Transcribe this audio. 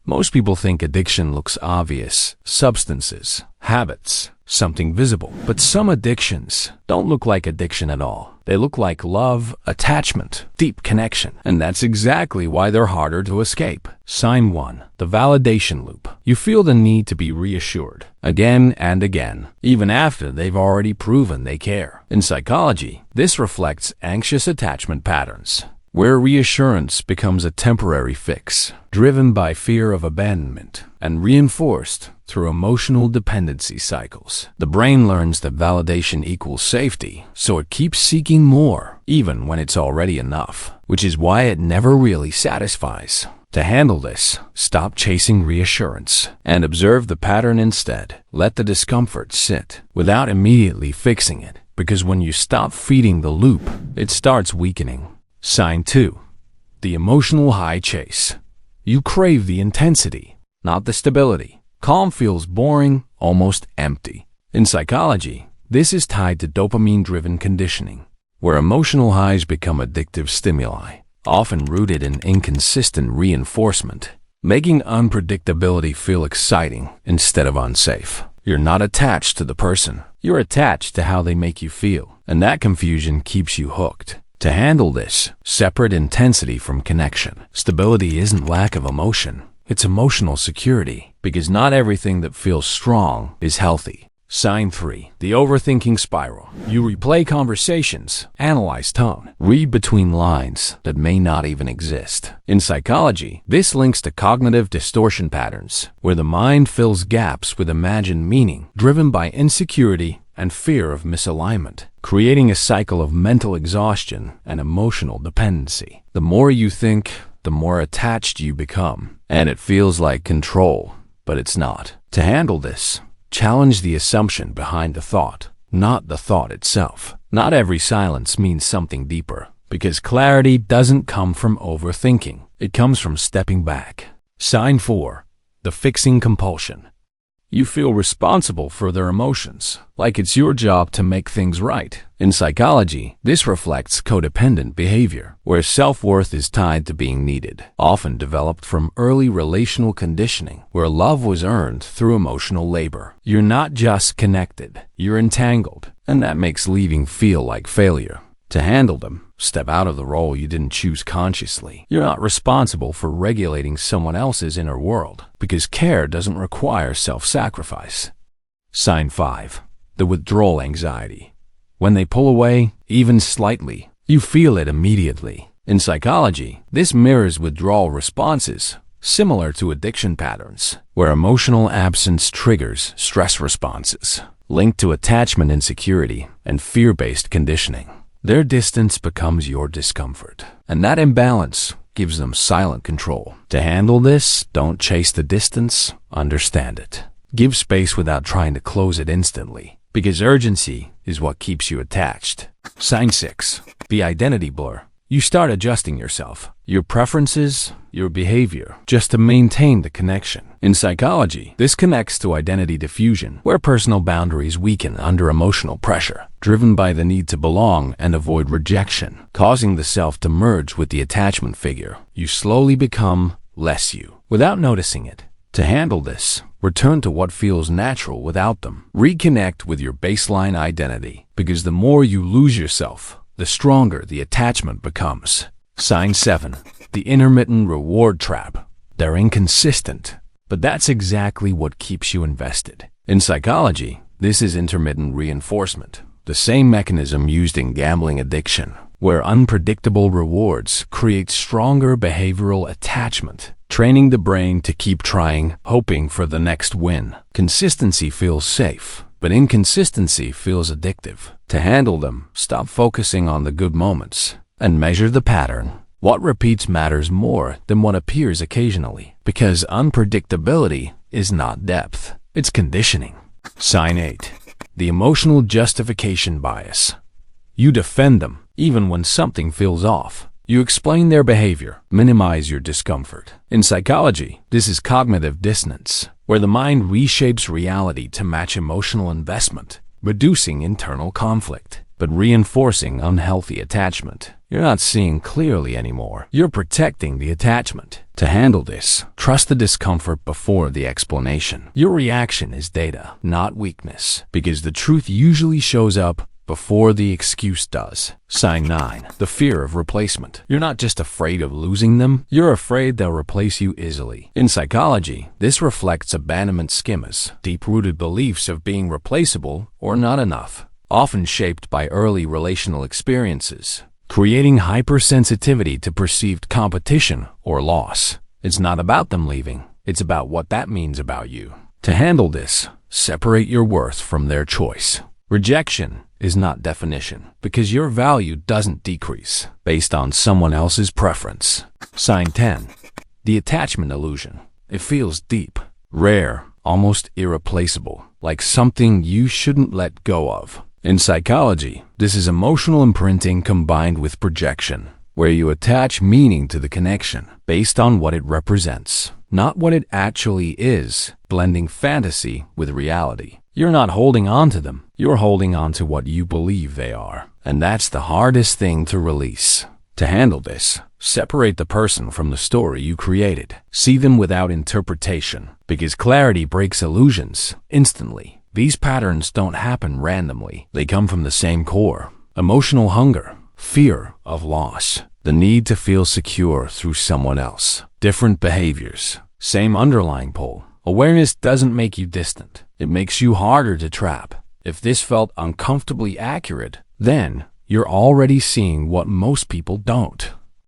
Most people think addiction looks obvious: substances, habits, something visible. But some addictions don't look like addiction at all. They look like love, attachment, deep connection. And that's exactly why they're harder to escape. Sign 1. The validation loop. You feel the need to be reassured again and again, even after they've already proven they care. In psychology, this reflects anxious attachment patterns, where reassurance becomes a temporary fix, driven by fear of abandonment and reinforced through emotional dependency cycles. The brain learns that validation equals safety, so it keeps seeking more, even when it's already enough, which is why it never really satisfies. To handle this, stop chasing reassurance and observe the pattern instead. Let the discomfort sit without immediately fixing it, because when you stop feeding the loop, it starts weakening. Sign 2. The emotional high chase. You crave the intensity, not the stability. Calm feels boring, almost empty. In psychology, this is tied to dopamine-driven conditioning, where emotional highs become addictive stimuli, often rooted in inconsistent reinforcement, making unpredictability feel exciting instead of unsafe. You're not attached to the person. You're attached to how they make you feel, and that confusion keeps you hooked. To handle this, separate intensity from connection. Stability isn't lack of emotion. It's emotional security, because not everything that feels strong is healthy. Sign 3. The overthinking spiral. You replay conversations, analyze tone, read between lines that may not even exist. In psychology, this links to cognitive distortion patterns, where the mind fills gaps with imagined meaning, driven by insecurity and fear of misalignment, creating a cycle of mental exhaustion and emotional dependency. The more you think, the more attached you become, and it feels like control, but it's not. To handle this, challenge the assumption behind the thought, not the thought itself. Not every silence means something deeper, because clarity doesn't come from overthinking. It comes from stepping back. Sign 4. The fixing compulsion. You feel responsible for their emotions, like it's your job to make things right. In psychology, this reflects codependent behavior, where self-worth is tied to being needed, often developed from early relational conditioning, where love was earned through emotional labor. You're not just connected, you're entangled, and that makes leaving feel like failure. To handle them, step out of the role you didn't choose consciously. You're not responsible for regulating someone else's inner world, because care doesn't require self-sacrifice. Sign 5. The withdrawal anxiety. When they pull away, even slightly, you feel it immediately. In psychology, this mirrors withdrawal responses, similar to addiction patterns, where emotional absence triggers stress responses, linked to attachment insecurity and fear-based conditioning. Their distance becomes your discomfort, and that imbalance gives them silent control. To handle this, don't chase the distance, understand it. Give space without trying to close it instantly, because urgency is what keeps you attached. Sign 6. The identity blur. You start adjusting yourself, your preferences, your behavior, just to maintain the connection. In psychology, this connects to identity diffusion, where personal boundaries weaken under emotional pressure, driven by the need to belong and avoid rejection, causing the self to merge with the attachment figure. You slowly become less you, without noticing it. To handle this, return to what feels natural without them. Reconnect with your baseline identity, because the more you lose yourself, the stronger the attachment becomes. Sign 7. The intermittent reward trap. They're inconsistent, but that's exactly what keeps you invested. In psychology, this is intermittent reinforcement, the same mechanism used in gambling addiction, where unpredictable rewards create stronger behavioral attachment, training the brain to keep trying, hoping for the next win. Consistency feels safe, but inconsistency feels addictive. To handle them, stop focusing on the good moments and measure the pattern. What repeats matters more than what appears occasionally, because unpredictability is not depth, it's conditioning. Sign 8. The emotional justification bias. You defend them even when something feels off. You explain their behavior, minimize your discomfort. In psychology, this is cognitive dissonance, where the mind reshapes reality to match emotional investment, reducing internal conflict, but reinforcing unhealthy attachment. You're not seeing clearly anymore. You're protecting the attachment. To handle this, trust the discomfort before the explanation. Your reaction is data, not weakness, because the truth usually shows up before the excuse does. Sign 9. The fear of replacement. You're not just afraid of losing them, you're afraid they'll replace you easily. In psychology, this reflects abandonment schemas, deep-rooted beliefs of being replaceable or not enough, often shaped by early relational experiences, creating hypersensitivity to perceived competition or loss. It's not about them leaving, it's about what that means about you. To handle this, separate your worth from their choice. Rejection is not definition, because your value doesn't decrease based on someone else's preference. Sign 10. The attachment illusion. It feels deep, rare, almost irreplaceable, like something you shouldn't let go of. In psychology, this is emotional imprinting combined with projection, where you attach meaning to the connection based on what it represents, not what it actually is, blending fantasy with reality. You're not holding on to them, you're holding on to what you believe they are. And that's the hardest thing to release. To handle this, separate the person from the story you created. See them without interpretation, because clarity breaks illusions instantly. These patterns don't happen randomly. They come from the same core: emotional hunger, fear of loss, the need to feel secure through someone else. Different behaviors, same underlying pull. Awareness doesn't make you distant. It makes you harder to trap. If this felt uncomfortably accurate, then you're already seeing what most people don't.